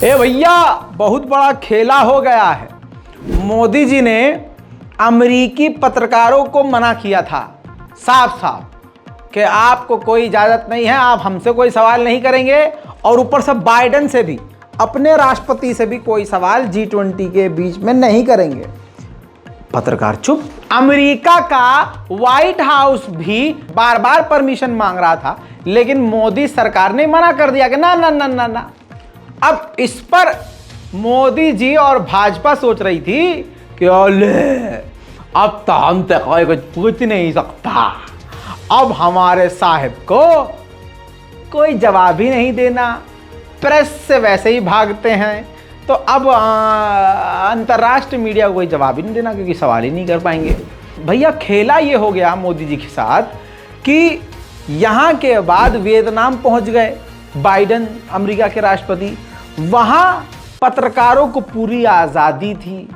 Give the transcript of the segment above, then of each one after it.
ए भैया, बहुत बड़ा खेला हो गया है। मोदी जी ने अमेरिकी पत्रकारों को मना किया था साफ साफ कि आपको कोई इजाजत नहीं है, आप हमसे कोई सवाल नहीं करेंगे, और ऊपर से बाइडेन से भी, अपने राष्ट्रपति से भी कोई सवाल G20 के बीच में नहीं करेंगे। पत्रकार चुप। अमेरिका का व्हाइट हाउस भी बार बार परमिशन मांग रहा था, लेकिन मोदी सरकार ने मना कर दिया कि ना ना ना ना ना। अब इस पर मोदी जी और भाजपा सोच रही थी कि ओले, अब तो हम तो कुछ पूछ नहीं सकता, अब हमारे साहब को कोई जवाब ही नहीं देना, प्रेस से वैसे ही भागते हैं, तो अब अंतर्राष्ट्रीय मीडिया को कोई जवाब ही नहीं देना, क्योंकि सवाल ही नहीं कर पाएंगे। भैया, खेला ये हो गया मोदी जी के साथ कि यहाँ के बाद वियतनाम पहुँच गए बाइडेन, अमेरिका के राष्ट्रपति। वहाँ पत्रकारों को पूरी आज़ादी थी।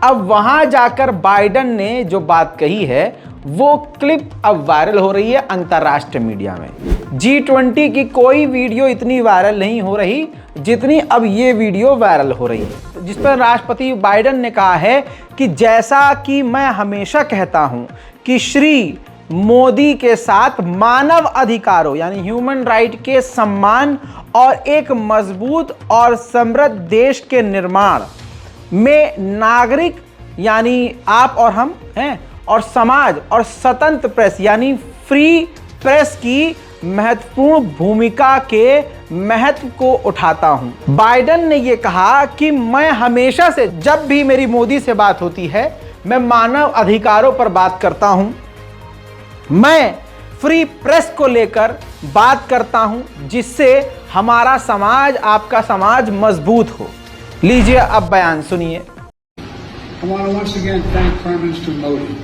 अब वहाँ जाकर बाइडेन ने जो बात कही है, वो क्लिप अब वायरल हो रही है अंतर्राष्ट्रीय मीडिया में। G20 की कोई वीडियो इतनी वायरल नहीं हो रही जितनी अब ये वीडियो वायरल हो रही है, जिस पर राष्ट्रपति बाइडेन ने कहा है कि जैसा कि मैं हमेशा कहता हूं कि श्री मोदी के साथ मानव अधिकारों यानी ह्यूमन राइट के सम्मान और एक मजबूत और समृद्ध देश के निर्माण में नागरिक यानी आप और हम हैं, और समाज और स्वतंत्र प्रेस यानी फ्री प्रेस की महत्वपूर्ण भूमिका के महत्व को उठाता हूं। बाइडेन ने यह कहा कि मैं हमेशा से, जब भी मेरी मोदी से बात होती है, मैं मानव अधिकारों पर बात करता हूं, मैं फ्री प्रेस को लेकर बात करता हूं, जिससे हमारा समाज, आपका समाज मजबूत हो। लीजिए अब बयान सुनिए। I want to once again thank Prime Minister Modi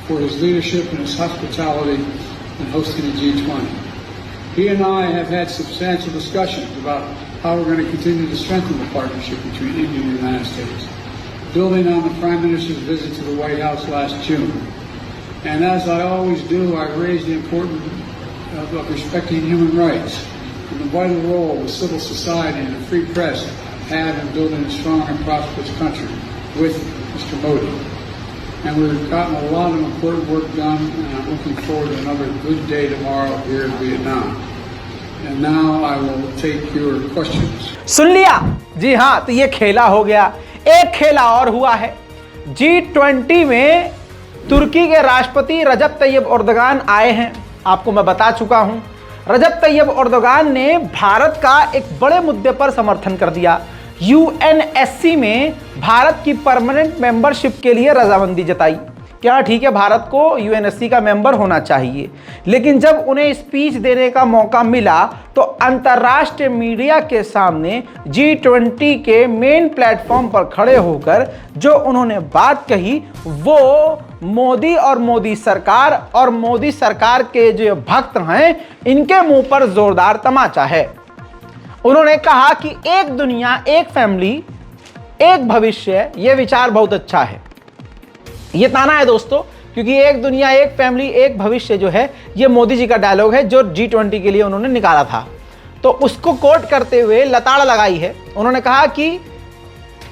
for his leadership and his hospitality in hosting the G20. He and I have had substantial discussions about how we're going to continue to strengthen the partnership between India and the United States, building on the Prime Minister's visit to the White House last June. And as I always do, I raised the importance of respecting human rights and the vital role the civil society and the free press have in building a strong and prosperous country with Mr. Modi. And we've gotten a lot of important work done, and I'm looking forward to another good day tomorrow here in Vietnam. And now I will take your questions. सुन लिया? जी हाँ, तो ये खेला हो गया। एक खेला और हुआ है। G20 में तुर्की के राष्ट्रपति रजब तैयब एर्दोगान आए हैं। आपको मैं बता चुका हूं। रजब तैयब एर्दोगान ने भारत का एक बड़े मुद्दे पर समर्थन कर दिया। UNSC में भारत की परमानेंट मेंबरशिप के लिए रजामंदी जताई। क्या ठीक है, भारत को UNSC का मेंबर होना चाहिए, लेकिन जब उन्हें स्पीच देने का मौका मिला तो अंतर्राष्ट्रीय मीडिया के सामने G20 के मेन प्लेटफॉर्म पर खड़े होकर जो उन्होंने बात कही, वो मोदी और मोदी सरकार के जो भक्त हैं, इनके मुंह पर जोरदार तमाचा है। उन्होंने कहा कि एक दुनिया, एक फैमिली, एक भविष्य, यह विचार बहुत अच्छा है। यह ताना है दोस्तों, क्योंकि एक दुनिया, एक फैमिली, एक भविष्य जो है, यह मोदी जी का डायलॉग है जो G20 के लिए उन्होंने निकाला था। तो उसको कोट करते हुए लताड़ लगाई है। उन्होंने कहा कि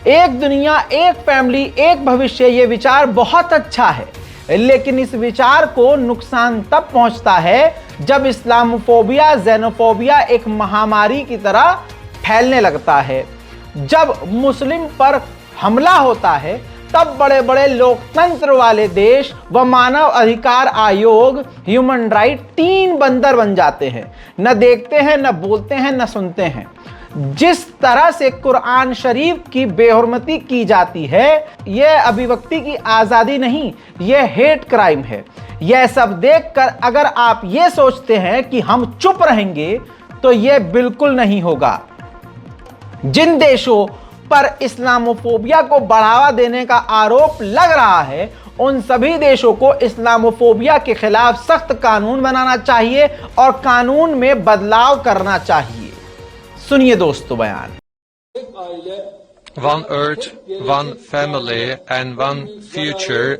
एक दुनिया, एक फैमिली, एक भविष्य, यह विचार बहुत अच्छा है, लेकिन इस विचार को नुकसान तब पहुंचता है जब इस्लामोफोबिया, जेनोफोबिया एक महामारी की तरह फैलने लगता है। जब मुस्लिम पर हमला होता है, तब बड़े बड़े लोकतंत्र वाले देश व मानव अधिकार आयोग, ह्यूमन राइट, तीन बंदर बन जाते हैं। न देखते हैं, न बोलते हैं, न सुनते हैं। जिस तरह से कुरान शरीफ की बेहुरमती की जाती है, यह अभिव्यक्ति की आज़ादी नहीं, यह हेट क्राइम है। यह सब देखकर अगर आप ये सोचते हैं कि हम चुप रहेंगे, तो यह बिल्कुल नहीं होगा। जिन देशों पर इस्लामोफोबिया को बढ़ावा देने का आरोप लग रहा है, उन सभी देशों को इस्लामोफोबिया के खिलाफ सख्त कानून बनाना चाहिए और कानून में बदलाव करना चाहिए। सुनिए दोस्तों बयान। One earth, one family and one future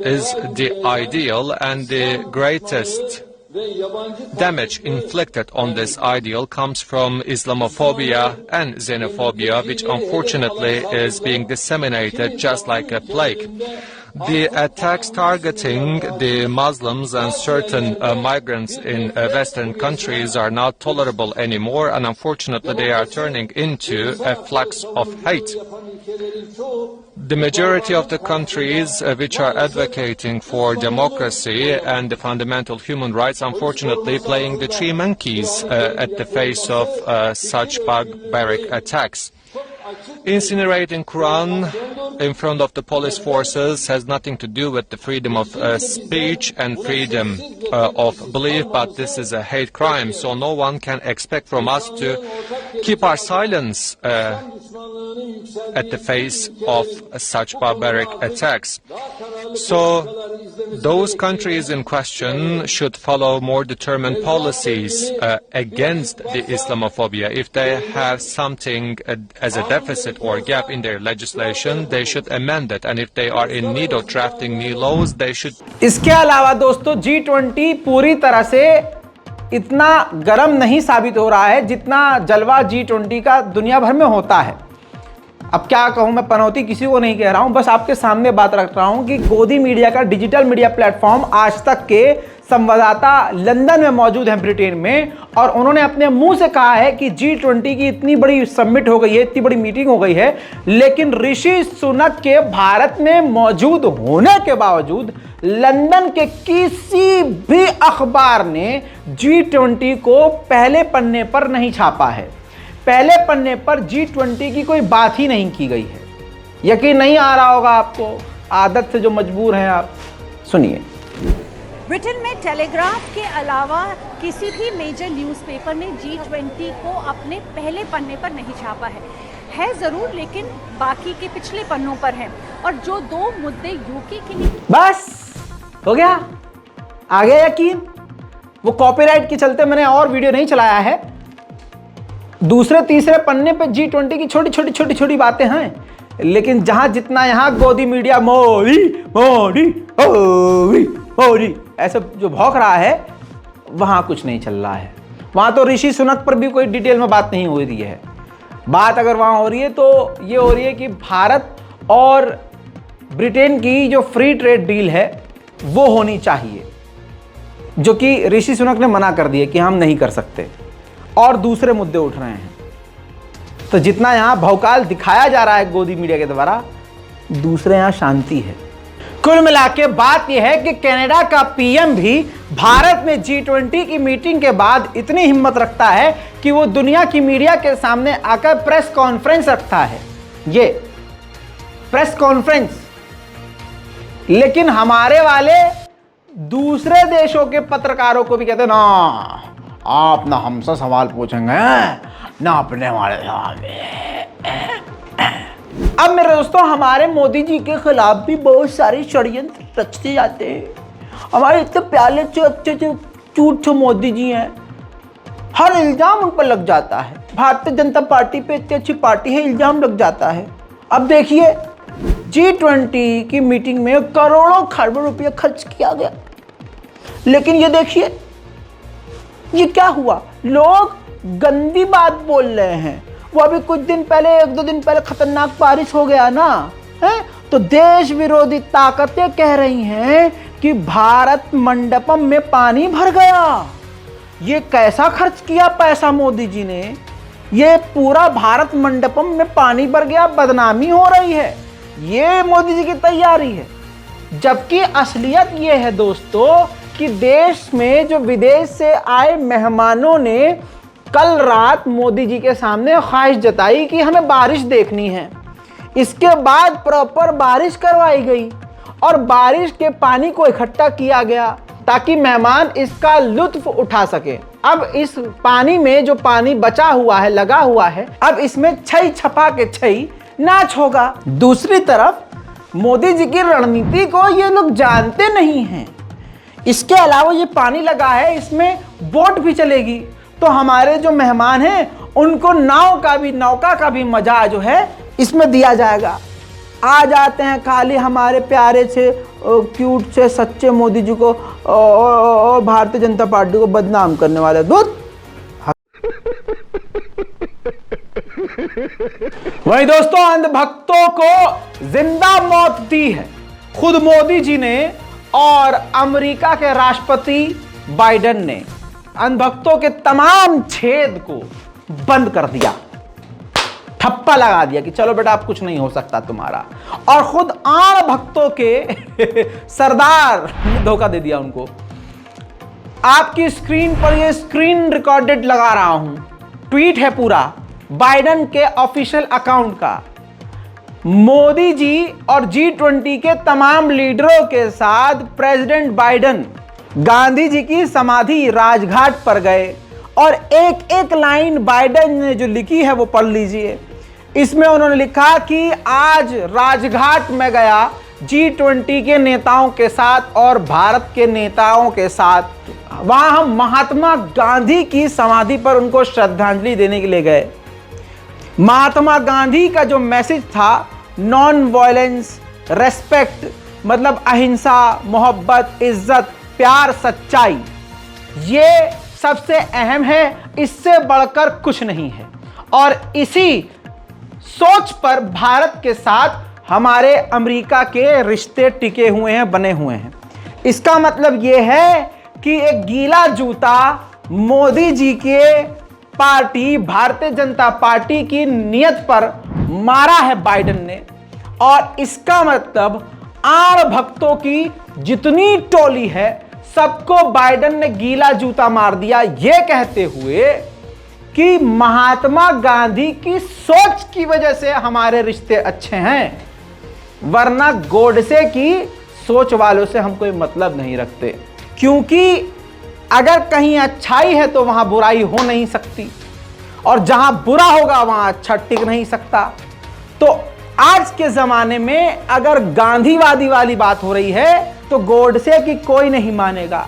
is the ideal and the greatest damage inflicted on this ideal comes from Islamophobia and xenophobia, which unfortunately is being disseminated just like a plague. The attacks targeting the Muslims and certain migrants in Western countries are not tolerable anymore, and unfortunately they are turning into a flux of hate. The majority of the countries which are advocating for democracy and the fundamental human rights, unfortunately, playing the three monkeys at the face of such barbaric attacks. Incinerating Quran in front of the police forces has nothing to do with the freedom of speech and freedom of belief, but this is a hate crime, so no one can expect from us to keep our silence at the face of such barbaric attacks. So those countries in question should follow more determined policies against the Islamophobia. If they have something as a deficit or gap in their legislation, they should amend it, and if they are in need of drafting new laws, they should. इसके अलावा दोस्तों G20 पूरी तरह से इतना गर्म नहीं साबित हो रहा है जितना जलवा G20 का दुनिया भर में होता है। अब क्या कहूं, मैं पनौती किसी को नहीं कह रहा हूं, बस आपके सामने बात रख रहा हूं कि गोदी मीडिया का डिजिटल मीडिया प्लेटफॉर्म आज तक के संवाददाता लंदन में मौजूद हैं ब्रिटेन में, और उन्होंने अपने मुंह से कहा है कि G20 की इतनी बड़ी समिट हो गई है, इतनी बड़ी मीटिंग हो गई है, लेकिन ऋषि सुनक के भारत में मौजूद होने के बावजूद लंदन के किसी भी अखबार ने G20 को पहले पन्ने पर नहीं छापा है। पहले पन्ने पर G20 की कोई बात ही नहीं की गई है। यकीन नहीं आ रहा होगा आपको, आदत से जो मजबूर हैं आप। सुनिए। ब्रिटेन में टेलीग्राफ के अलावा किसी भी मेजर न्यूज़पेपर ने G20 को अपने पहले पन्ने पर नहीं छापा है जरूर, लेकिन बाकी के पिछले पन्नों पर है। और जो दो मुद्दे यूके के लिए, बस हो गया, आ गया यकीन। वो कॉपीराइट के चलते मैंने और वीडियो नहीं चलाया है। दूसरे तीसरे पन्ने पे G20 की छोटी छोटी बातें हैं, लेकिन जहां जितना यहां गोदी मीडिया मोदी मोदी मोदी मोदी ऐसे जो भौंक रहा है, वहां कुछ नहीं चल रहा है। वहां तो ऋषि सुनक पर भी कोई डिटेल में बात नहीं हो रही है। बात अगर वहां हो रही है तो ये हो रही है कि भारत और ब्रिटेन की जो फ्री ट्रेड डील है वो होनी चाहिए, जो कि ऋषि सुनक ने मना कर दिया कि हम नहीं कर सकते, और दूसरे मुद्दे उठ रहे हैं। तो जितना यहां भौकाल दिखाया जा रहा है गोदी मीडिया के द्वारा, दूसरे यहां शांति है। कुल मिला के बात यह है कि कनाडा का पीएम भी भारत में G20 की मीटिंग के बाद इतनी हिम्मत रखता है कि वो दुनिया की मीडिया के सामने आकर प्रेस कॉन्फ्रेंस रखता है। ये प्रेस कॉन्फ्रेंस, लेकिन हमारे वाले दूसरे देशों के पत्रकारों को भी कहते हैं ना, आप ना हमसे सवाल पूछेंगे ना अपने हमारे सवाल। अब मेरे दोस्तों, हमारे मोदी जी के खिलाफ भी बहुत सारे षड्यंत्र रचते जाते हैं। हमारे इतने प्याले अच्छे झूठ मोदी जी हैं, हर इल्जाम उन पर लग जाता है। भारतीय जनता पार्टी पे इतनी अच्छी पार्टी है, इल्जाम लग जाता है। अब देखिए G20 की मीटिंग में करोड़ों खरबों रुपये खर्च किया गया, लेकिन ये देखिए ये क्या हुआ, लोग गंदी बात बोल रहे हैं। वो अभी कुछ दिन पहले, एक दो दिन पहले खतरनाक बारिश हो गया ना, है तो देश विरोधी ताकतें कह रही हैं कि भारत मंडपम में पानी भर गया। ये कैसा खर्च किया पैसा मोदी जी ने, ये पूरा भारत मंडपम में पानी भर गया, बदनामी हो रही है, ये मोदी जी की तैयारी है। जबकि असलियत ये है दोस्तों कि देश में जो विदेश से आए मेहमानों ने कल रात मोदी जी के सामने ख्वाहिश जताई कि हमें बारिश देखनी है। इसके बाद प्रॉपर बारिश करवाई गई और बारिश के पानी को इकट्ठा किया गया ताकि मेहमान इसका लुत्फ उठा सके। अब इस पानी में जो पानी बचा हुआ है, लगा हुआ है, अब इसमें छई छपा के छई नाच होगा। दूसरी तरफ मोदी जी की रणनीति को ये लोग जानते नहीं हैं। इसके अलावा ये पानी लगा है, इसमें बोट भी चलेगी, तो हमारे जो मेहमान हैं उनको नौका का भी मजा जो है इसमें दिया जाएगा। आ जाते हैं खाली हमारे प्यारे से क्यूट से सच्चे मोदी जी को और भारतीय जनता पार्टी को बदनाम करने वाले दूध। वही दोस्तों, अंधभक्तों को जिंदा मौत दी है खुद मोदी जी ने और अमेरिका के राष्ट्रपति बाइडेन ने। अंधभक्तों के तमाम छेद को बंद कर दिया, ठप्पा लगा दिया कि चलो बेटा अब कुछ नहीं हो सकता तुम्हारा। और खुद आण भक्तों के सरदार ने धोखा दे दिया उनको। आपकी स्क्रीन पर ये स्क्रीन रिकॉर्डेड लगा रहा हूं, ट्वीट है पूरा बाइडेन के ऑफिशियल अकाउंट का। मोदी जी और G20 के तमाम लीडरों के साथ प्रेसिडेंट बाइडेन गांधी जी की समाधि राजघाट पर गए और एक एक लाइन बाइडेन ने जो लिखी है वो पढ़ लीजिए। इसमें उन्होंने लिखा कि आज राजघाट में गया G20 के नेताओं के साथ और भारत के नेताओं के साथ। वहां हम महात्मा गांधी की समाधि पर उनको श्रद्धांजलि देने के लिए गए। महात्मा गांधी का जो मैसेज था, नॉन वायलेंस, रेस्पेक्ट, मतलब अहिंसा, मोहब्बत, इज्जत, प्यार, सच्चाई, ये सबसे अहम है, इससे बढ़कर कुछ नहीं है। और इसी सोच पर भारत के साथ हमारे अमेरिका के रिश्ते टिके हुए हैं, बने हुए हैं। इसका मतलब यह है कि एक गीला जूता मोदी जी के पार्टी भारतीय जनता पार्टी की नियत पर मारा है बाइडेन ने। और इसका मतलब आण भक्तों की जितनी टोली है सबको बाइडेन ने गीला जूता मार दिया, यह कहते हुए कि महात्मा गांधी की सोच की वजह से हमारे रिश्ते अच्छे हैं, वरना गोडसे की सोच वालों से हम कोई मतलब नहीं रखते। क्योंकि अगर कहीं अच्छाई है तो वहां बुराई हो नहीं सकती, और जहां बुरा होगा वहां अच्छा टिक नहीं सकता। तो आज के जमाने में अगर गांधीवादी वाली बात हो रही है तो गोडसे की कोई नहीं मानेगा।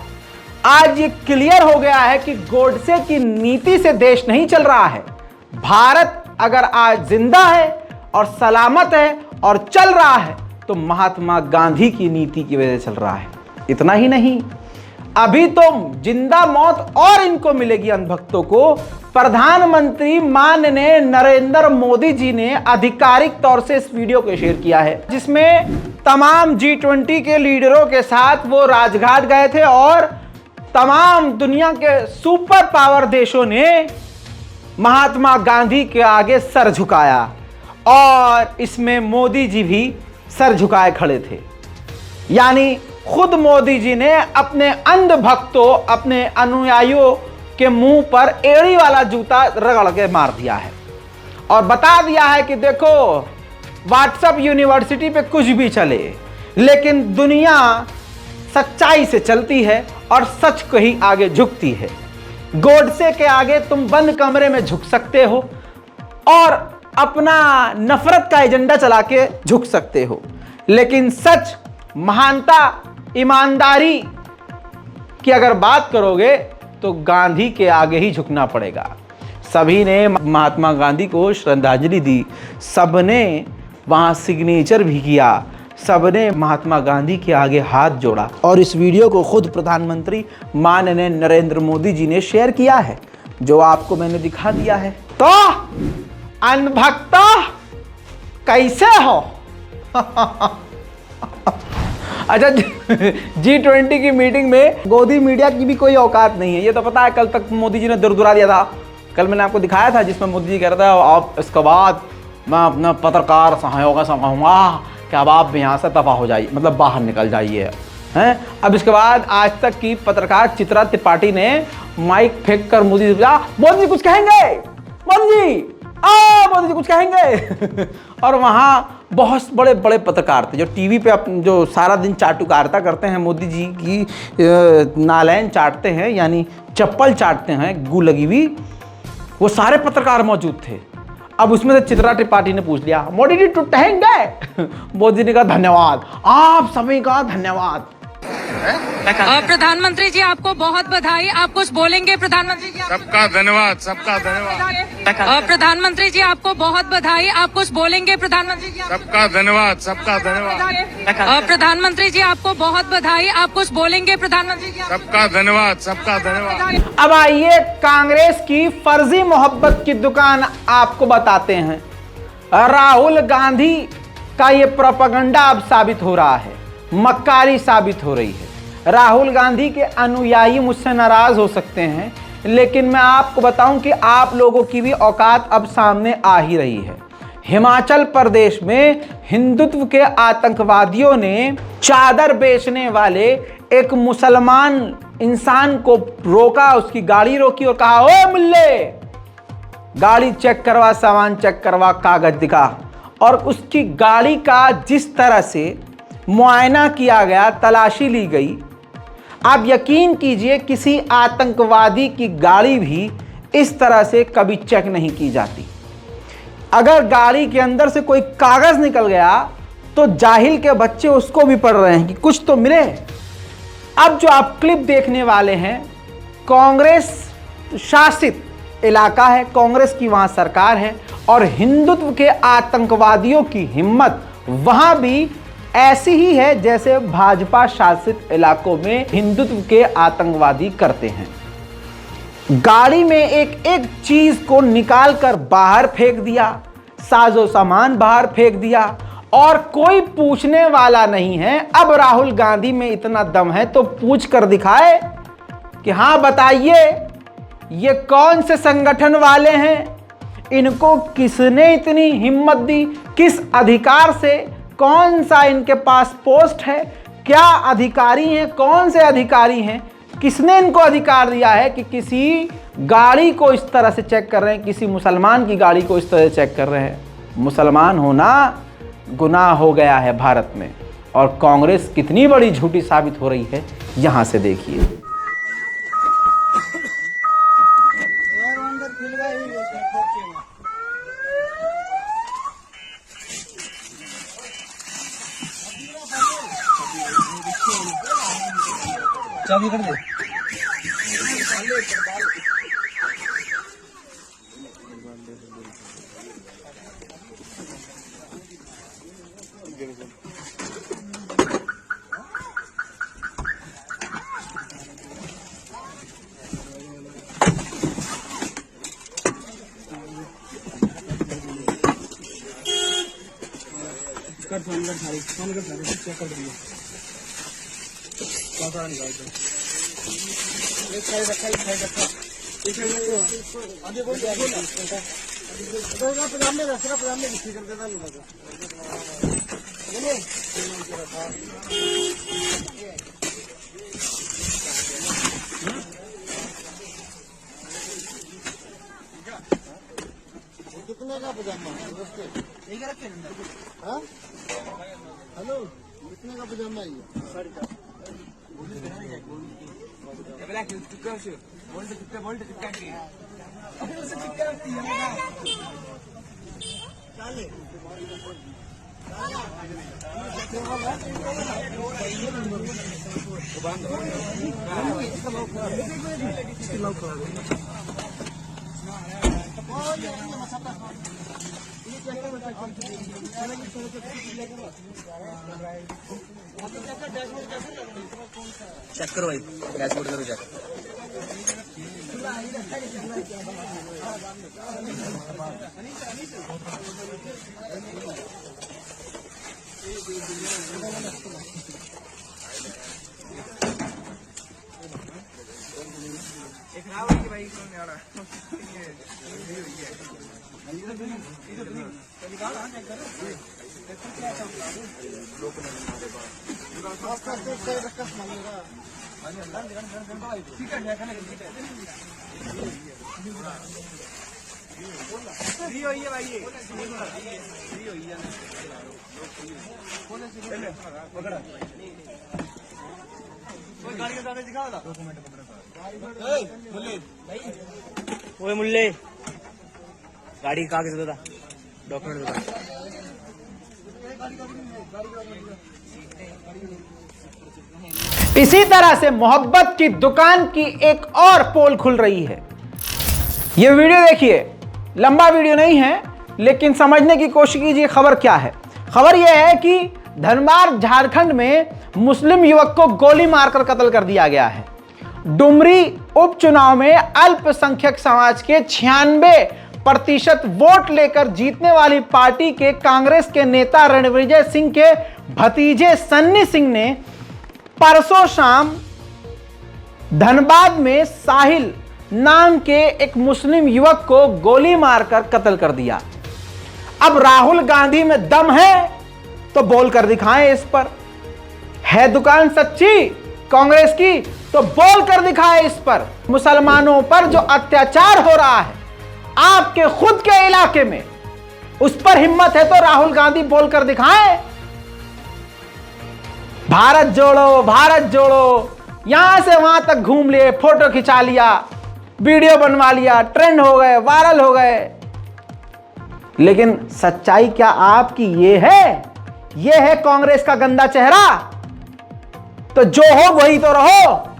आज ये क्लियर हो गया है कि गोडसे की नीति से देश नहीं चल रहा है। भारत अगर आज जिंदा है और सलामत है और चल रहा है तो महात्मा गांधी की नीति की वजह से चल रहा है। इतना ही नहीं, अभी तो जिंदा मौत और इनको मिलेगी अंधभक्तों को। प्रधानमंत्री माननीय नरेंद्र मोदी जी ने आधिकारिक तौर से इस वीडियो को शेयर किया है, जिसमें तमाम G20 के लीडरों के साथ वो राजघाट गए थे और तमाम दुनिया के सुपर पावर देशों ने महात्मा गांधी के आगे सर झुकाया, और इसमें मोदी जी भी सर झुकाए खड़े थे। यानी खुद मोदी जी ने अपने अंध भक्तों, अपने अनुयायियों के मुंह पर एड़ी वाला जूता रगड़ के मार दिया है और बता दिया है कि देखो, व्हाट्सएप यूनिवर्सिटी पे कुछ भी चले, लेकिन दुनिया सच्चाई से चलती है और सच को ही आगे झुकती है। गोडसे के आगे तुम बंद कमरे में झुक सकते हो और अपना नफरत का एजेंडा चला के झुक सकते हो, लेकिन सच, महानता, ईमानदारी की अगर बात करोगे तो गांधी के आगे ही झुकना पड़ेगा। सभी ने महात्मा गांधी को श्रद्धांजलि दी, सबने वहां सिग्नेचर भी किया, सबने महात्मा गांधी के आगे हाथ जोड़ा। और इस वीडियो को खुद प्रधानमंत्री माननीय नरेंद्र मोदी जी ने शेयर किया है, जो आपको मैंने दिखा दिया है। तो अनभक्ता कैसे हो? अच्छा, G20 की मीटिंग में गोदी मीडिया की भी कोई औकात नहीं है, ये तो पता है। कल तक मोदी जी ने दुरदुरा दिया था, कल मैंने आपको दिखाया था, जिसमें मोदी जी कह रहा था अब इसके बाद मैं अपना पत्रकार सहयोग से कहूँगा कि अब आप यहाँ से दफा हो जाइए, मतलब बाहर निकल जाइए हैं। अब इसके बाद आज तक की पत्रकार चित्रा त्रिपाठी ने माइक फेंक कर मोदी जी कुछ कहेंगे, मोदी जी कुछ कहेंगे और वहाँ बहुत बड़े बड़े पत्रकार थे जो टीवी पे जो सारा दिन चाटुकारिता करते हैं, मोदी जी की नालैन चाटते हैं, यानी चप्पल चाटते हैं गू लगी हुई, वो सारे पत्रकार मौजूद थे। अब उसमें से चित्रा त्रिपाठी ने पूछ लिया, मोदी जी टूटेंगे? मोदी ने कहा धन्यवाद, आप सभी का धन्यवाद। प्रधानमंत्री जी आपको बहुत बधाई। आप कुछ बोलेंगे प्रधानमंत्री जी? सबका धन्यवाद, सबका धन्यवाद। प्रधानमंत्री जी आपको बहुत बधाई। आप कुछ बोलेंगे प्रधानमंत्री जी? सबका धन्यवाद, सबका धन्यवाद। प्रधानमंत्री जी आपको बहुत बधाई। आप कुछ बोलेंगे प्रधानमंत्री जी? सबका धन्यवाद, सबका धन्यवाद। अब आइए कांग्रेस की फर्जी मोहब्बत की दुकान आपको बताते हैं। राहुल गांधी का ये प्रोपेगेंडा अब साबित हो रहा है, मक्कारी साबित हो रही है। राहुल गांधी के अनुयायी मुझसे नाराज हो सकते हैं, लेकिन मैं आपको बताऊं कि आप लोगों की भी औकात अब सामने आ ही रही है। हिमाचल प्रदेश में हिंदुत्व के आतंकवादियों ने चादर बेचने वाले एक मुसलमान इंसान को रोका, उसकी गाड़ी रोकी और कहा, ओ मुल्ले, गाड़ी चेक करवा, सामान चेक करवा, कागज दिखा। और उसकी गाड़ी का जिस तरह से मुआयना किया गया, तलाशी ली गई, आप यकीन कीजिए किसी आतंकवादी की गाड़ी भी इस तरह से कभी चेक नहीं की जाती। अगर गाड़ी के अंदर से कोई कागज निकल गया तो जाहिल के बच्चे उसको भी पढ़ रहे हैं कि कुछ तो मिले। अब जो आप क्लिप देखने वाले हैं, कांग्रेस शासित इलाका है, कांग्रेस की वहां सरकार है और हिंदुत्व के आतंकवादियों की हिम्मत वहां भी ऐसी ही है जैसे भाजपा शासित इलाकों में हिंदुत्व के आतंकवादी करते हैं। गाड़ी में एक एक चीज को निकाल कर बाहर फेंक दिया, साजो सामान बाहर फेंक दिया और कोई पूछने वाला नहीं है। अब राहुल गांधी में इतना दम है तो पूछ कर दिखाए कि हाँ बताइए, ये कौन से संगठन वाले हैं, इनको किसने इतनी हिम्मत दी, किस अधिकार से, कौन सा इनके पास पोस्ट है, क्या अधिकारी हैं, कौन से अधिकारी हैं, किसने इनको अधिकार दिया है कि किसी गाड़ी को इस तरह से चेक कर रहे हैं, किसी मुसलमान की गाड़ी को इस तरह से चेक कर रहे हैं। मुसलमान होना गुनाह हो गया है भारत में और कांग्रेस कितनी बड़ी झूठी साबित हो रही है, यहां से देखिए। चाबी कर दे। कर फोन कर सारी चेक कर दिया। क्या निकाल दो। एक साइड रखा, एक साइड रखा, एक साइड रखो। आगे कोई पजाम में रखा, पजाम में बिछी कर देता लूंगा। कितने का पजामा? एक रखे। हाँ हेलो, कितने का पजामा है ये? 4.5। चेक करो भाई, डैशबोर्ड करो चेक। एक खराब है कि भाई कौन आ रहा है? फ्री होइए भाई, ये फ्री होइए। गाड़ी का कागज दिखा वाला। ओए मुल्ले, गाड़ी का कागज बता, डॉक्यूमेंट बता। इसी तरह से मोहब्बत की दुकान की एक और पोल खुल रही है। यह वीडियो देखिए, लंबा वीडियो नहीं है लेकिन समझने की कोशिश कीजिए खबर क्या है। खबर यह है कि धनबाद झारखंड में मुस्लिम युवक को गोली मारकर कत्ल कर दिया गया है। डुमरी उपचुनाव में अल्पसंख्यक समाज के 96% वोट लेकर जीतने वाली पार्टी के कांग्रेस के नेता रणविजय सिंह के भतीजे सन्नी सिंह ने परसों शाम धनबाद में साहिल नाम के एक मुस्लिम युवक को गोली मारकर कत्ल कर दिया। अब राहुल गांधी में दम है तो बोल कर दिखाएं इस पर। है दुकान सच्ची कांग्रेस की तो बोल कर दिखाएं इस पर। मुसलमानों पर जो अत्याचार हो रहा है आपके खुद के इलाके में, उस पर हिम्मत है तो राहुल गांधी बोल कर दिखाएं। भारत जोड़ो, भारत जोड़ो, यहां से वहां तक घूम लिए, फोटो खिंचा लिया, वीडियो बनवा लिया, ट्रेंड हो गए, वायरल हो गए। लेकिन सच्चाई क्या आपकी ये है? ये है कांग्रेस का गंदा चेहरा? तो जो हो वही तो रहो।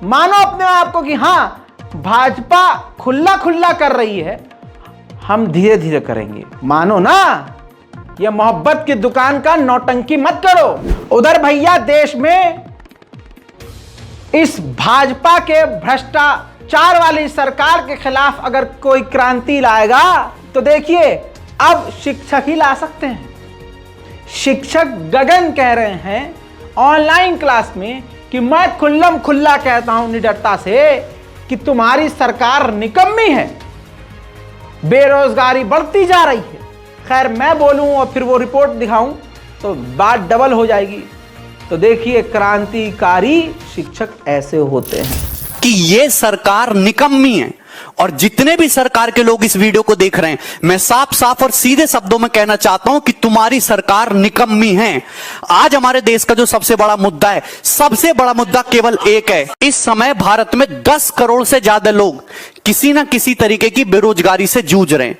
मानो अपने आप को कि हां भाजपा खुला खुला कर रही है, हम धीरे धीरे करेंगे। मानो ना, ये मोहब्बत की दुकान का नौटंकी मत करो। उधर भैया देश में इस भाजपा के भ्रष्टाचार वाली सरकार के खिलाफ अगर कोई क्रांति लाएगा तो देखिए अब शिक्षक ही ला सकते हैं। शिक्षक गगन कह रहे हैं ऑनलाइन क्लास में कि मैं खुल्लम खुल्ला कहता हूं निडरता से कि तुम्हारी सरकार निकम्मी है, बेरोजगारी बढ़ती जा रही है। खैर मैं बोलूं और फिर वो रिपोर्ट दिखाऊं तो बात डबल हो जाएगी। तो देखिए क्रांतिकारी शिक्षक ऐसे होते हैं कि ये सरकार निकम्मी है। और जितने भी सरकार के लोग इस वीडियो को देख रहे हैं, मैं साफ साफ और सीधे शब्दों में कहना चाहता हूं कि तुम्हारी सरकार निकम्मी है। आज हमारे देश का जो सबसे बड़ा मुद्दा है, सबसे बड़ा मुद्दा केवल एक है। इस समय भारत में 10 करोड़ से ज्यादा लोग किसी ना किसी तरीके की बेरोजगारी से जूझ रहे हैं।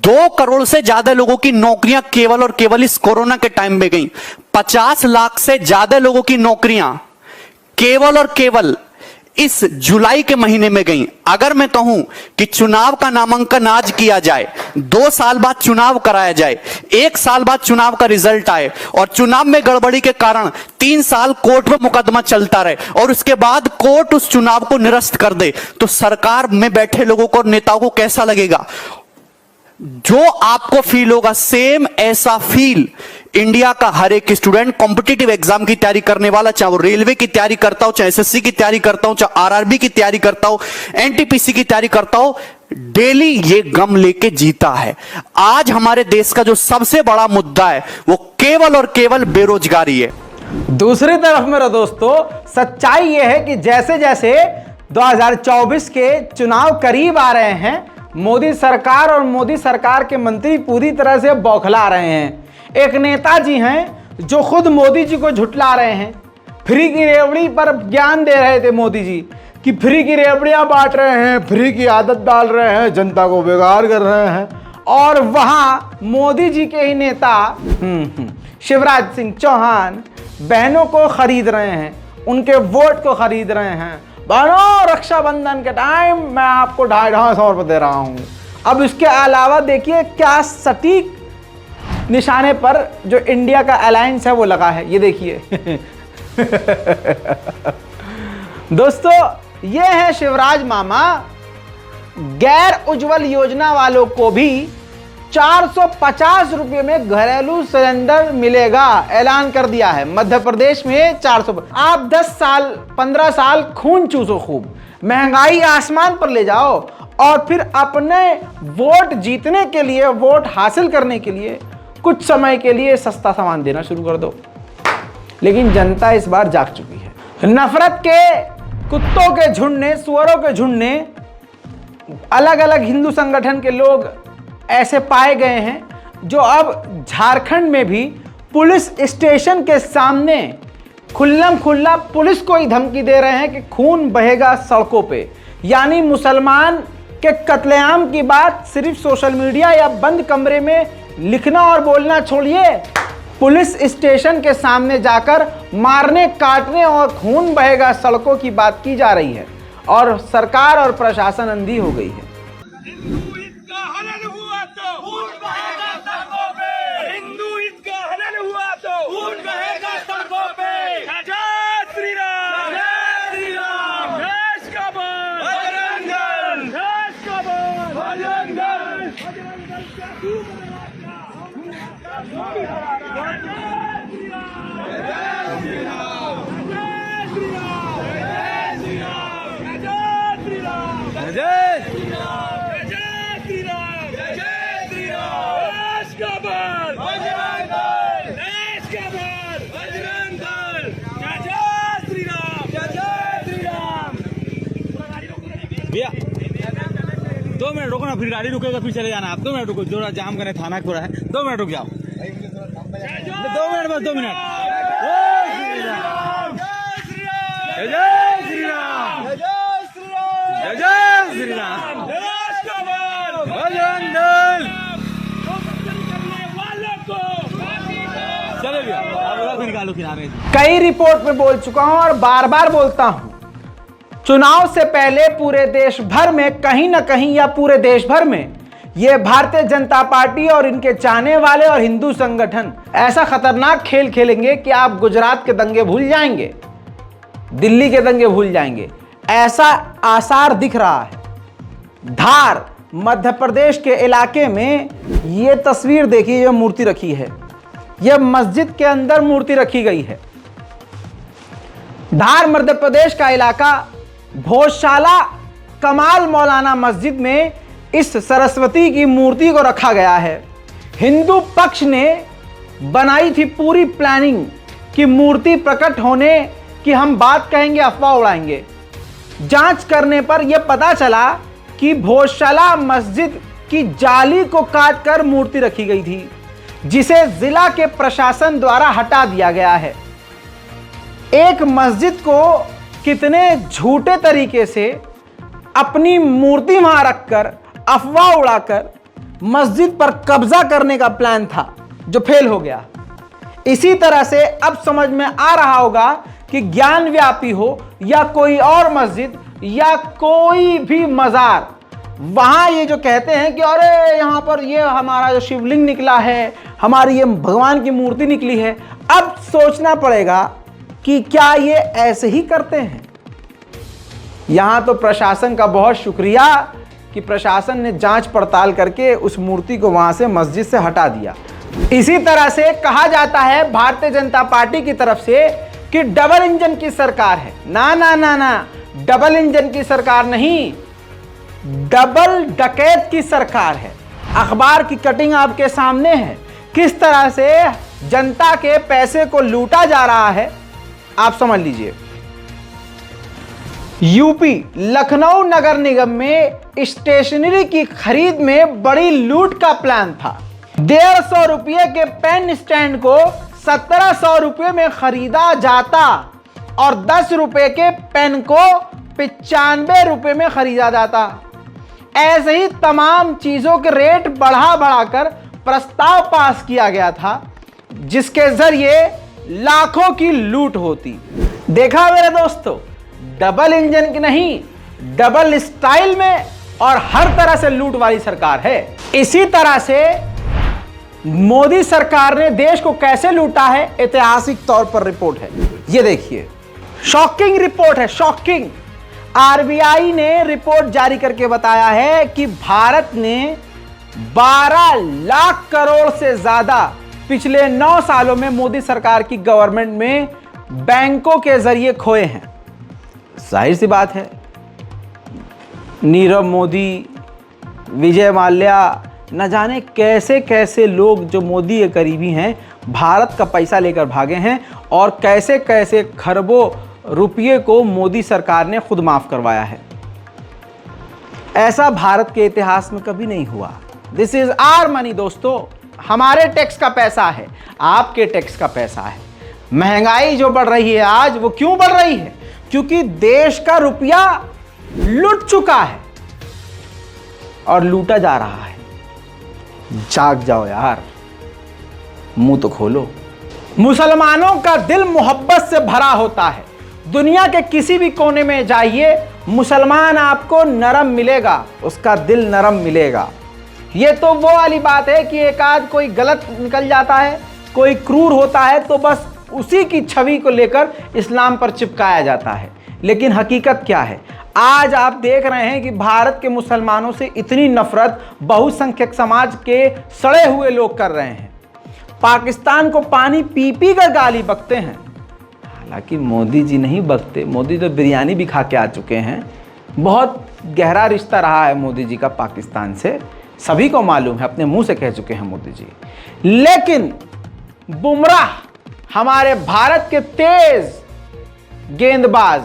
2 करोड़ से ज्यादा लोगों की नौकरियां केवल और केवल इस कोरोना के टाइम में गई। 50 लाख से ज्यादा लोगों की नौकरियां केवल और केवल इस जुलाई के महीने में गई। अगर मैं कहूं कि चुनाव का नामांकन आज किया जाए, 2 साल बाद चुनाव कराया जाए, 1 साल बाद चुनाव का रिजल्ट आए और चुनाव में गड़बड़ी के कारण 3 साल कोर्ट में मुकदमा चलता रहे और उसके बाद कोर्ट उस चुनाव को निरस्त कर दे, तो सरकार में बैठे लोगों को और नेताओं को कैसा लगेगा? जो आपको फील होगा सेम ऐसा फील इंडिया का हर एक स्टूडेंट कॉम्पिटिटिव एग्जाम की तैयारी करने वाला, चाहे वो रेलवे की तैयारी करता हो, चाहे एसएससी की तैयारी करता हो, चाहे आरआरबी की तैयारी करता हो, एनटीपीसी की तैयारी करता हो, डेली ये गम लेके जीता है। आज हमारे देश का जो सबसे बड़ा मुद्दा है वो केवल और केवल बेरोजगारी है। दूसरी तरफ मेरे दोस्तों सच्चाई यह है कि जैसे जैसे 2024 के चुनाव करीब आ रहे हैं, मोदी सरकार और मोदी सरकार के मंत्री पूरी तरह से बौखला रहे हैं। एक नेताजी हैं जो खुद मोदी जी को झुठला रहे हैं। फ्री की रेवड़ी पर ज्ञान दे रहे थे मोदी जी कि फ्री की रेवड़ियां बांट रहे हैं, फ्री की आदत डाल रहे हैं, जनता को बेकार कर रहे हैं। और वहां मोदी जी के ही नेता शिवराज सिंह चौहान बहनों को खरीद रहे हैं, उनके वोट को खरीद रहे हैं। बहनों रक्षाबंधन के टाइम मैं आपको 250 रुपये दे रहा हूं। अब इसके अलावा देखिए क्या सटीक निशाने पर जो इंडिया का अलायंस है वो लगा है, ये देखिए। दोस्तों ये है शिवराज मामा। गैर उज्जवल योजना वालों को भी 450 रुपये में घरेलू सिलेंडर मिलेगा, ऐलान कर दिया है। मध्य प्रदेश में 400। आप 10 साल 15 साल खून चूसो खूब, महंगाई आसमान पर ले जाओ और फिर अपने वोट जीतने के लिए, वोट हासिल करने के लिए कुछ समय के लिए सस्ता सामान देना शुरू कर दो। लेकिन जनता इस बार जाग चुकी है। नफरत के कुत्तों के झुंड ने, सुअरों के झुंड ने, अलग अलग हिंदू संगठन के लोग ऐसे पाए गए हैं जो अब झारखंड में भी पुलिस स्टेशन के सामने खुल्लम खुल्ला पुलिस को ही धमकी दे रहे हैं कि खून बहेगा सड़कों पे। यानी मुसलमान के कत्लेआम की बात सिर्फ सोशल मीडिया या बंद कमरे में लिखना और बोलना छोड़िए, पुलिस स्टेशन के सामने जाकर मारने, काटने और खून बहेगा सड़कों की बात की जा रही है और सरकार और प्रशासन अंधी हो गई है। भैया 2 मिनट रुको ना, फिर गाड़ी रुकेगा, फिर चले जाना आप। 2 मिनट रुको, जो जाम करने थाना को रहा है। 2 मिनट रुक जाओ, 2 मिनट बस, 2 मिनट। जय श्री राम, जय श्री राम, जय श्री राम, बजरंग दल। चले भैया, आप निकालो किनारे। कई रिपोर्ट में बोल चुका हूं और बार बार बोलता हूं, चुनाव से पहले पूरे देश भर में कहीं ना कहीं या पूरे देश भर में ये भारतीय जनता पार्टी और इनके चाहने वाले और हिंदू संगठन ऐसा खतरनाक खेल खेलेंगे कि आप गुजरात के दंगे भूल जाएंगे, दिल्ली के दंगे भूल जाएंगे। ऐसा आसार दिख रहा है। धार मध्य प्रदेश के इलाके में ये तस्वीर देखिए, ये मूर्ति रखी है, यह मस्जिद के अंदर मूर्ति रखी गई है। धार मध्य प्रदेश का इलाका भोजशाला कमाल मौलाना मस्जिद में इस सरस्वती की मूर्ति को रखा गया है। हिंदू पक्ष ने बनाई थी पूरी प्लानिंग कि मूर्ति प्रकट होने की हम बात कहेंगे, अफवाह उड़ाएंगे। जांच करने पर यह पता चला कि भोजशाला मस्जिद की जाली को काटकर मूर्ति रखी गई थी, जिसे जिला के प्रशासन द्वारा हटा दिया गया है। एक मस्जिद को कितने झूठे तरीके से अपनी मूर्ति वहां रखकर अफवाह उड़ाकर मस्जिद पर कब्जा करने का प्लान था, जो फेल हो गया। इसी तरह से अब समझ में आ रहा होगा कि ज्ञान व्यापी हो या कोई और मस्जिद या कोई भी मजार, वहां ये जो कहते हैं कि अरे यहां पर ये हमारा जो शिवलिंग निकला है, हमारी ये भगवान की मूर्ति निकली है, अब सोचना पड़ेगा कि क्या ये ऐसे ही करते हैं। यहां तो प्रशासन का बहुत शुक्रिया कि प्रशासन ने जांच पड़ताल करके उस मूर्ति को वहां से मस्जिद से हटा दिया। इसी तरह से कहा जाता है भारतीय जनता पार्टी की तरफ से कि डबल इंजन की सरकार है। ना ना ना ना, डबल इंजन की सरकार नहीं, डबल डकैत की सरकार है। अखबार की कटिंग आपके सामने है, किस तरह से जनता के पैसे को लूटा जा रहा है, आप समझ लीजिए। यूपी लखनऊ नगर निगम में स्टेशनरी की खरीद में बड़ी लूट का प्लान था। 150 रुपये के पेन स्टैंड को 1700 रुपये में खरीदा जाता और 10 रुपये के पेन को 95 रुपये में खरीदा जाता। ऐसे ही तमाम चीजों के रेट बढ़ा बढ़ाकर प्रस्ताव पास किया गया था, जिसके जरिए लाखों की लूट होती। देखा मेरे दोस्तों, डबल इंजन की नहीं, डबल स्टाइल में और हर तरह से लूट वाली सरकार है। इसी तरह से मोदी सरकार ने देश को कैसे लूटा है, ऐतिहासिक तौर पर रिपोर्ट है। ये देखिए, शॉकिंग रिपोर्ट है, शॉकिंग। आरबीआई ने रिपोर्ट जारी करके बताया है कि भारत ने 12 लाख करोड़ से ज्यादा पिछले 9 सालों में मोदी सरकार की गवर्नमेंट में बैंकों के जरिए खोए हैं। जाहिर सी बात है, नीरव मोदी, विजय माल्या, न जाने कैसे कैसे लोग जो मोदी के करीबी हैं, भारत का पैसा लेकर भागे हैं और कैसे कैसे खरबों रुपये को मोदी सरकार ने खुद माफ करवाया है। ऐसा भारत के इतिहास में कभी नहीं हुआ। दिस इज आवर मनी दोस्तों, हमारे टैक्स का पैसा है, आपके टैक्स का पैसा है। महंगाई जो बढ़ रही है आज, वो क्यों बढ़ रही है? क्योंकि देश का रुपया लूट चुका है और लूटा जा रहा है। जाग जाओ यार, मुंह तो खोलो। मुसलमानों का दिल मोहब्बत से भरा होता है। दुनिया के किसी भी कोने में जाइए, मुसलमान आपको नरम मिलेगा, उसका दिल नरम मिलेगा। ये तो वो वाली बात है कि एक आध कोई गलत निकल जाता है, कोई क्रूर होता है तो बस उसी की छवि को लेकर इस्लाम पर चिपकाया जाता है। लेकिन हकीकत क्या है? आज आप देख रहे हैं कि भारत के मुसलमानों से इतनी नफरत बहुसंख्यक समाज के सड़े हुए लोग कर रहे हैं। पाकिस्तान को पानी पी पी कर गाली बकते हैं। हालांकि मोदी जी नहीं बकते, मोदी तो बिरयानी भी खा के आ चुके हैं। बहुत गहरा रिश्ता रहा है मोदी जी का पाकिस्तान से, सभी को मालूम है, अपने मुंह से कह चुके हैं मोदी जी। लेकिन बुमराह हमारे भारत के तेज गेंदबाज,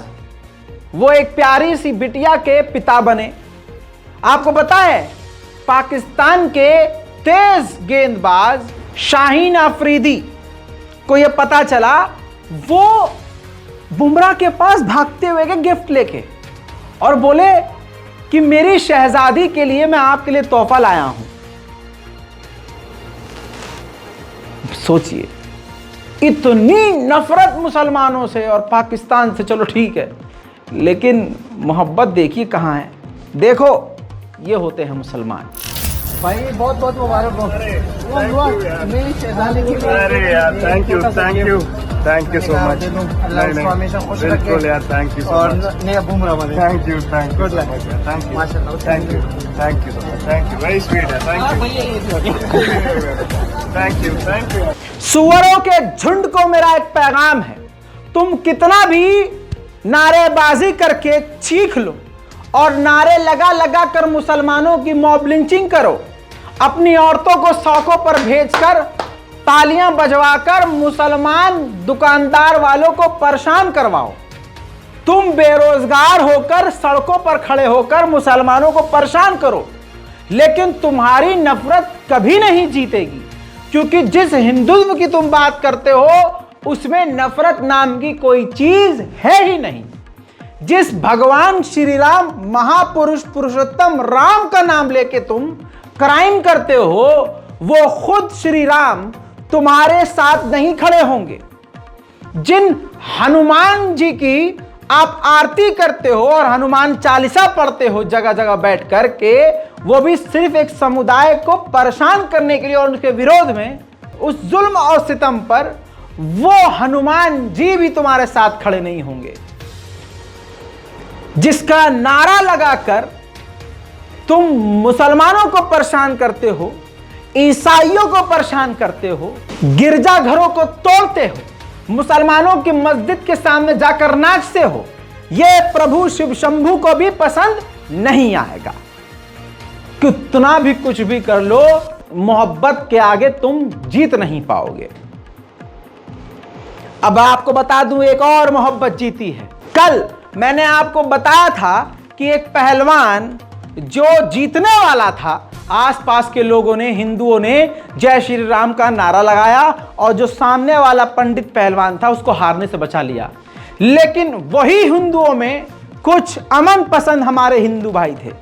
वो एक प्यारी सी बिटिया के पिता बने। आपको पता है पाकिस्तान के तेज गेंदबाज शाहीन अफरीदी को यह पता चला, वो बुमराह के पास भागते हुए गए गिफ्ट लेके और बोले कि मेरी शहजादी के लिए मैं आपके लिए तोहफा लाया हूं। सोचिए, इतनी नफरत मुसलमानों से और पाकिस्तान से, चलो ठीक है, लेकिन मोहब्बत देखिए कहां है। देखो, ये होते हैं मुसलमान। भाई बहुत बहुत मुबारक हो। मेरी शहजादी की अरे यार, थैंक यू सो मच। बिल्कुल यार, थैंक यू और नया बुमराह बने। Thank you good luck, thank you so much, thank you, very sweet है, थैंक यू। सुअरों के झुंड को मेरा एक पैगाम है, तुम कितना भी नारेबाजी करके चीख लो और नारे लगा लगा कर मुसलमानों की मॉब लिंचिंग करो, अपनी औरतों को सड़कों पर भेजकर तालियां बजवाकर मुसलमान दुकानदार वालों को परेशान करवाओ, तुम बेरोजगार होकर सड़कों पर खड़े होकर मुसलमानों को परेशान करो, लेकिन तुम्हारी नफरत कभी नहीं जीतेगी, क्योंकि जिस हिंदुत्व की तुम बात करते हो उसमें नफरत नाम की कोई चीज है ही नहीं। जिस भगवान श्री राम महापुरुष पुरुषोत्तम राम का नाम लेके तुम क्राइम करते हो, वो खुद श्री राम तुम्हारे साथ नहीं खड़े होंगे। जिन हनुमान जी की आप आरती करते हो और हनुमान चालीसा पढ़ते हो जगह जगह बैठ करके, वो भी सिर्फ एक समुदाय को परेशान करने के लिए और उनके विरोध में, उस जुल्म और सितम पर वो हनुमान जी भी तुम्हारे साथ खड़े नहीं होंगे। जिसका नारा लगाकर तुम मुसलमानों को परेशान करते हो, ईसाइयों को परेशान करते हो, गिरजाघरों को तोड़ते हो, मुसलमानों की मस्जिद के सामने जाकर नाचते हो, यह प्रभु शिव शंभू को भी पसंद नहीं आएगा। कितना भी कुछ भी कर लो, मोहब्बत के आगे तुम जीत नहीं पाओगे। अब आपको बता दूं, एक और मोहब्बत जीती है। कल मैंने आपको बताया था कि एक पहलवान जो जीतने वाला था, आसपास के लोगों ने, हिंदुओं ने जय श्री राम का नारा लगाया और जो सामने वाला पंडित पहलवान था उसको हारने से बचा लिया। लेकिन वही हिंदुओं में कुछ अमन पसंद हमारे हिंदू भाई थे,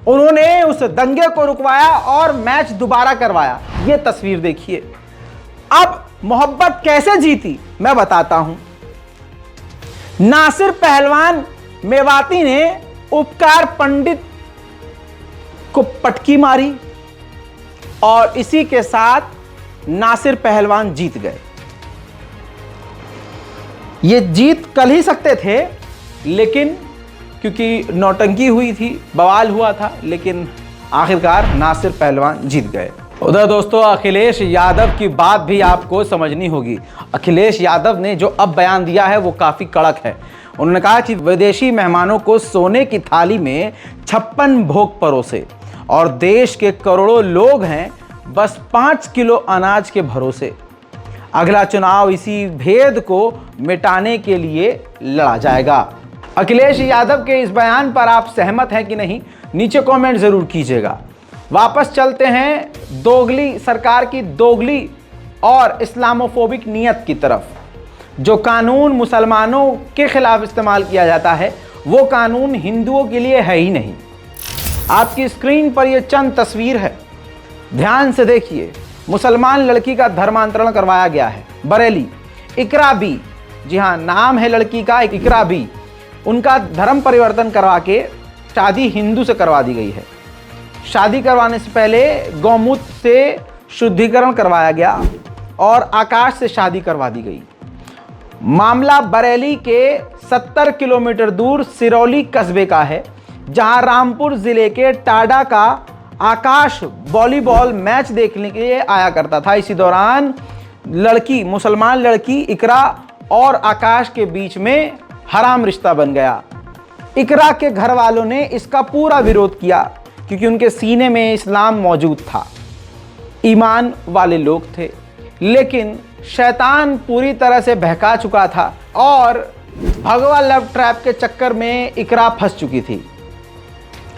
उन्होंने उस दंगे को रुकवाया और मैच दोबारा करवाया। ये तस्वीर देखिए। अब मोहब्बत कैसे जीती मैं बताता हूं। नासिर पहलवान मेवाती ने उपकार पंडित को पटकी मारी और इसी के साथ नासिर पहलवान जीत गए। ये जीत कल ही सकते थे, लेकिन क्योंकि नौटंकी हुई थी, बवाल हुआ था, लेकिन आखिरकार नासिर पहलवान जीत गए। उधर दोस्तों, अखिलेश यादव की बात भी आपको समझनी होगी। अखिलेश यादव ने जो अब बयान दिया है वो काफ़ी कड़क है। उन्होंने कहा कि विदेशी मेहमानों को सोने की थाली में 56 भोग परोसे और देश के करोड़ों लोग हैं बस 5 किलो अनाज के भरोसे। अगला चुनाव इसी भेद को मिटाने के लिए लड़ा जाएगा। अखिलेश यादव के इस बयान पर आप सहमत हैं कि नहीं, नीचे कमेंट ज़रूर कीजिएगा। वापस चलते हैं दोगली सरकार की दोगली और इस्लामोफोबिक नीयत की तरफ। जो कानून मुसलमानों के खिलाफ इस्तेमाल किया जाता है वो कानून हिंदुओं के लिए है ही नहीं। आपकी स्क्रीन पर यह चंद तस्वीर है, ध्यान से देखिए। मुसलमान लड़की का धर्मांतरण करवाया गया है। बरेली। इकरा बी, जी हाँ नाम है लड़की का इकरा बी, उनका धर्म परिवर्तन करवा के शादी हिंदू से करवा दी गई है। शादी करवाने से पहले गौमूत्र से शुद्धिकरण करवाया गया और आकाश से शादी करवा दी गई। मामला बरेली के 70 किलोमीटर दूर सिरौली कस्बे का है, जहां रामपुर जिले के टाडा का आकाश वॉलीबॉल मैच देखने के लिए आया करता था। इसी दौरान लड़की, मुसलमान लड़की इकरा और आकाश के बीच में हराम रिश्ता बन गया। इकरा के घर वालों ने इसका पूरा विरोध किया क्योंकि उनके सीने में इस्लाम मौजूद था, ईमान वाले लोग थे, लेकिन शैतान पूरी तरह से बहका चुका था और भगवा लव ट्रैप के चक्कर में इकरा फंस चुकी थी।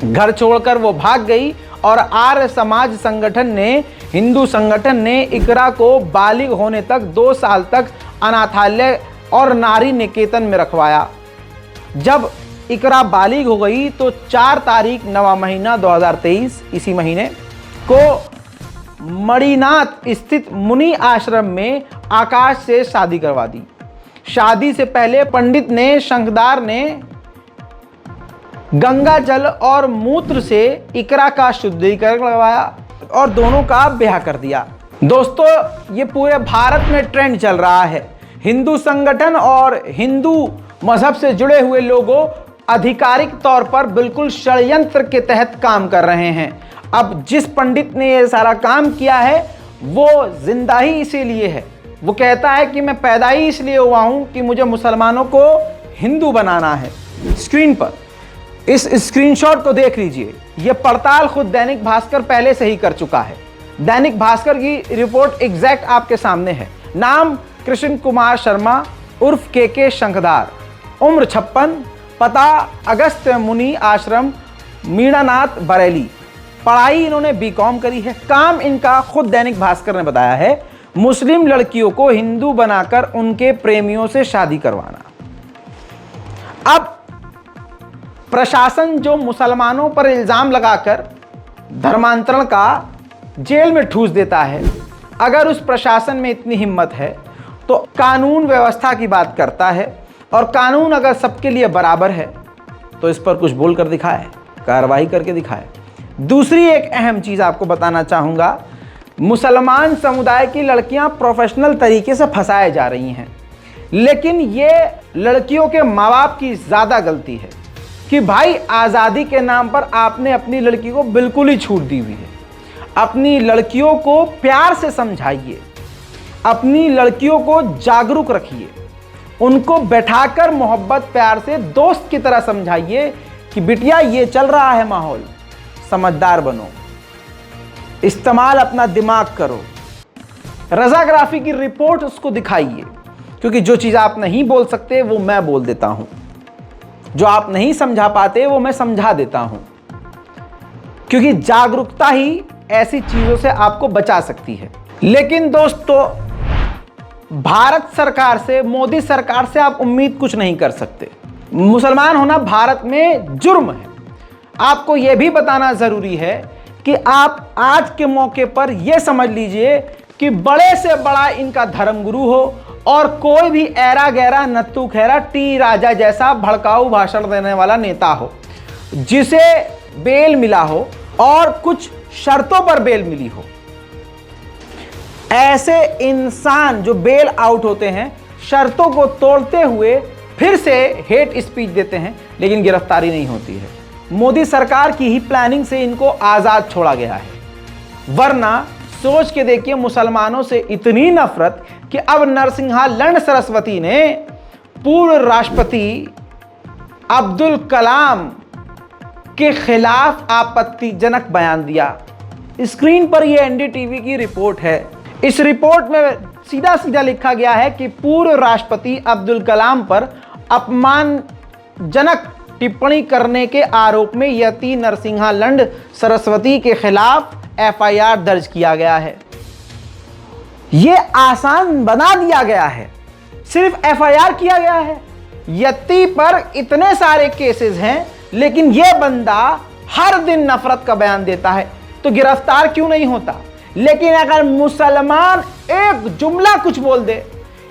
घर छोड़कर वो भाग गई और आर्य समाज संगठन ने, हिंदू संगठन ने इकरा को बालिग होने तक 2 साल तक अनाथालय और नारी निकेतन में रखवाया। जब इकरा बालिग हो गई तो 4 तारीख 9वां महीना 2023 इसी महीने को मणिनाथ स्थित मुनि आश्रम में आकाश से शादी करवा दी। शादी से पहले पंडित ने, शंखदार ने गंगा जल और मूत्र से इकरा का शुद्धिकरण करवाया और दोनों का ब्याह कर दिया। दोस्तों, ये पूरे भारत में ट्रेंड चल रहा है। हिंदू संगठन और हिंदू मजहब से जुड़े हुए लोगों आधिकारिक तौर पर बिल्कुल षड्यंत्र के तहत काम कर रहे हैं। अब जिस पंडित ने ये सारा काम किया है वो जिंदा ही इसीलिए है। वो कहता है कि मैं पैदा ही इसलिए हुआ हूं कि मुझे मुसलमानों को हिंदू बनाना है। स्क्रीन पर इस स्क्रीनशॉट को देख लीजिए। ये पड़ताल खुद दैनिक भास्कर पहले से ही कर चुका है। दैनिक भास्कर की रिपोर्ट एग्जैक्ट आपके सामने है। नाम कृष्ण कुमार शर्मा उर्फ के शंखदार, उम्र 56, पता अगस्त्य मुनि आश्रम मीणानाथ बरेली। पढ़ाई इन्होंने बीकॉम करी है। काम इनका खुद दैनिक भास्कर ने बताया है, मुस्लिम लड़कियों को हिंदू बनाकर उनके प्रेमियों से शादी करवाना। अब प्रशासन जो मुसलमानों पर इल्जाम लगाकर धर्मांतरण का जेल में ठूस देता है, अगर उस प्रशासन में इतनी हिम्मत है तो कानून व्यवस्था की बात करता है, और कानून अगर सबके लिए बराबर है तो इस पर कुछ बोलकर दिखाए, कार्रवाई करके दिखाए। दूसरी एक अहम चीज़ आपको बताना चाहूँगा, मुसलमान समुदाय की लड़कियां प्रोफेशनल तरीके से फंसाए जा रही हैं, लेकिन ये लड़कियों के माँ बाप की ज़्यादा गलती है कि भाई आज़ादी के नाम पर आपने अपनी लड़की को बिल्कुल ही छूट दी हुई है। अपनी लड़कियों को प्यार से समझाइए, अपनी लड़कियों को जागरूक रखिए, उनको बैठाकर मोहब्बत प्यार से दोस्त की तरह समझाइए कि बिटिया ये चल रहा है माहौल, समझदार बनो, इस्तेमाल अपना दिमाग करो। रजाग्राफी की रिपोर्ट उसको दिखाइए, क्योंकि जो चीज़ आप नहीं बोल सकते वो मैं बोल देता हूं, जो आप नहीं समझा पाते वो मैं समझा देता हूं, क्योंकि जागरूकता ही ऐसी चीज़ों से आपको बचा सकती है। लेकिन दोस्तों, भारत सरकार से, मोदी सरकार से आप उम्मीद कुछ नहीं कर सकते। मुसलमान होना भारत में जुर्म है। आपको यह भी बताना ज़रूरी है कि आप आज के मौके पर यह समझ लीजिए कि बड़े से बड़ा इनका धर्मगुरु हो और कोई भी ऐरा गैरा नत्थू खैरा टी राजा जैसा भड़काऊ भाषण देने वाला नेता हो, जिसे बेल मिला हो और कुछ शर्तों पर बेल मिली हो। ऐसे इंसान जो बेल आउट होते हैं, शर्तों को तोड़ते हुए फिर से हेट स्पीच देते हैं, लेकिन गिरफ्तारी नहीं होती है। मोदी सरकार की ही प्लानिंग से इनको आज़ाद छोड़ा गया है। वरना सोच के देखिए, मुसलमानों से इतनी नफरत कि अब नरसिंहा लंड सरस्वती ने पूर्व राष्ट्रपति अब्दुल कलाम के खिलाफ आपत्तिजनक बयान दिया। स्क्रीन पर यह एनडीटीवी की रिपोर्ट है। इस रिपोर्ट में सीधा सीधा लिखा गया है कि पूर्व राष्ट्रपति अब्दुल कलाम पर अपमानजनक टिप्पणी करने के आरोप में यति नरसिंहा लंड सरस्वती के खिलाफ एफआईआर दर्ज किया गया है। यह आसान बना दिया गया है, सिर्फ एफआईआर किया गया है। यति पर इतने सारे केसेस हैं, लेकिन यह बंदा हर दिन नफरत का बयान देता है, तो गिरफ्तार क्यों नहीं होता? लेकिन अगर मुसलमान एक जुमला कुछ बोल दे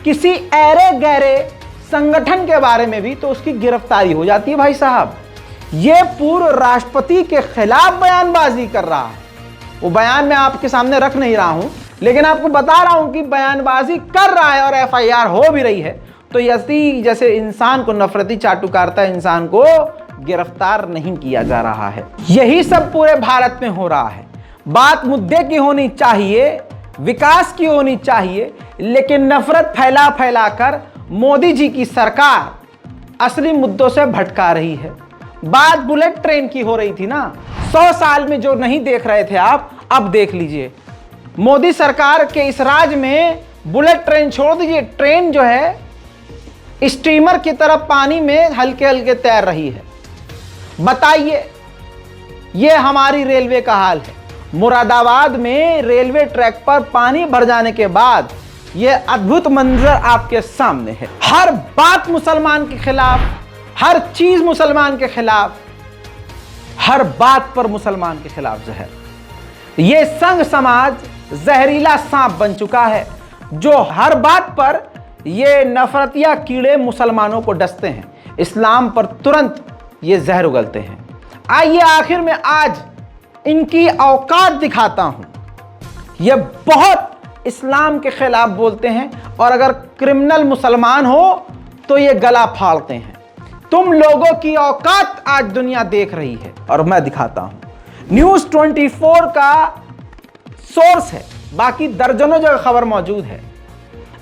किसी ऐरे गहरे संगठन के बारे में भी तो उसकी गिरफ्तारी हो जाती है भाई साहब। ये पूर्व राष्ट्रपति के खिलाफ बयानबाजी कर रहा है। वो बयान मैं आपके सामने रख नहीं रहा हूं, लेकिन आपको बता रहा हूं कि बयानबाजी कर रहा है और एफआईआर हो भी रही है, तो यदि जैसे इंसान को नफरती चाटुकारता इंसान को गिरफ्तार नहीं किया जा रहा है। यही सब पूरे भारत में हो रहा है। बात मुद्दे की होनी चाहिए, विकास की होनी चाहिए, लेकिन नफरत फैला फैला कर मोदी जी की सरकार असली मुद्दों से भटका रही है। बात बुलेट ट्रेन की हो रही थी ना, 100 साल में जो नहीं देख रहे थे आप, अब देख लीजिए। मोदी सरकार के इस राज में बुलेट ट्रेन छोड़ दीजिए, ट्रेन जो है स्टीमर की तरफ पानी में हल्के हल्के तैर रही है। बताइए, ये हमारी रेलवे का हाल है। मुरादाबाद में रेलवे ट्रैक पर पानी भर जाने के बाद यह अद्भुत मंजर आपके सामने है। हर बात मुसलमान के खिलाफ, हर चीज मुसलमान के खिलाफ, हर बात पर मुसलमान के खिलाफ जहर। यह संघ समाज जहरीला सांप बन चुका है, जो हर बात पर ये नफरतिया कीड़े मुसलमानों को डसते हैं, इस्लाम पर तुरंत ये जहर उगलते हैं। आइए आखिर में आज इनकी औकात दिखाता हूं। ये बहुत इस्लाम के खिलाफ बोलते हैं और अगर क्रिमिनल मुसलमान हो तो ये गला फाड़ते हैं। तुम लोगों की औकात आज दुनिया देख रही है और मैं दिखाता हूं। न्यूज़ 24 का सोर्स है, बाकी दर्जनों जगह खबर मौजूद है।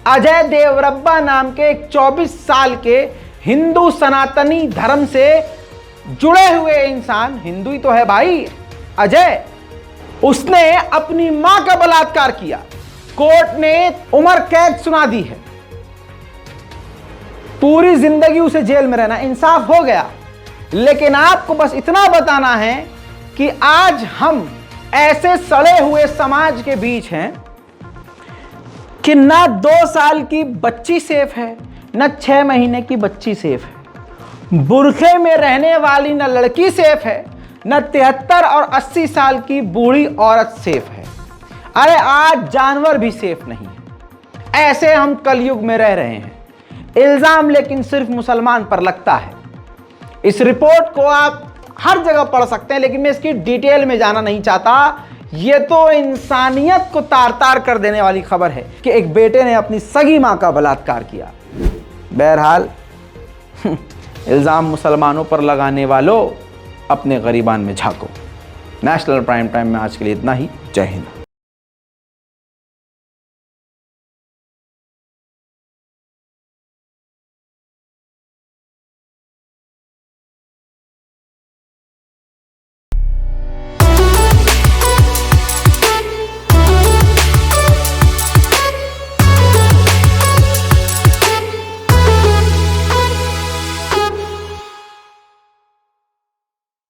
अजय देवरब्बा नाम के एक 24 साल के हिंदू सनातनी धर्म से जुड़े हुए इंसान, हिंदू ही तो है भाई अजय, उसने अपनी मां का बलात्कार किया। कोर्ट ने उम्र कैद सुना दी है, पूरी जिंदगी उसे जेल में रहना, इंसाफ हो गया। लेकिन आपको बस इतना बताना है कि आज हम ऐसे सड़े हुए समाज के बीच हैं कि ना 2 साल की बच्ची सेफ है, ना 6 महीने की बच्ची सेफ है। बुरखे में रहने वाली ना लड़की सेफ है, न 73 और 80 साल की बूढ़ी औरत सेफ है। अरे आज जानवर भी सेफ नहीं है। ऐसे हम कलयुग में रह रहे हैं। इल्जाम लेकिन सिर्फ मुसलमान पर लगता है। इस रिपोर्ट को आप हर जगह पढ़ सकते हैं, लेकिन मैं इसकी डिटेल में जाना नहीं चाहता। यह तो इंसानियत को तार तार कर देने वाली खबर है कि एक बेटे ने अपनी सगी मां का बलात्कार किया। बहरहाल इल्जाम मुसलमानों पर लगाने वालों, अपने गरीबान में झांको। नेशनल प्राइम टाइम में आज के लिए इतना ही। जय हिंद।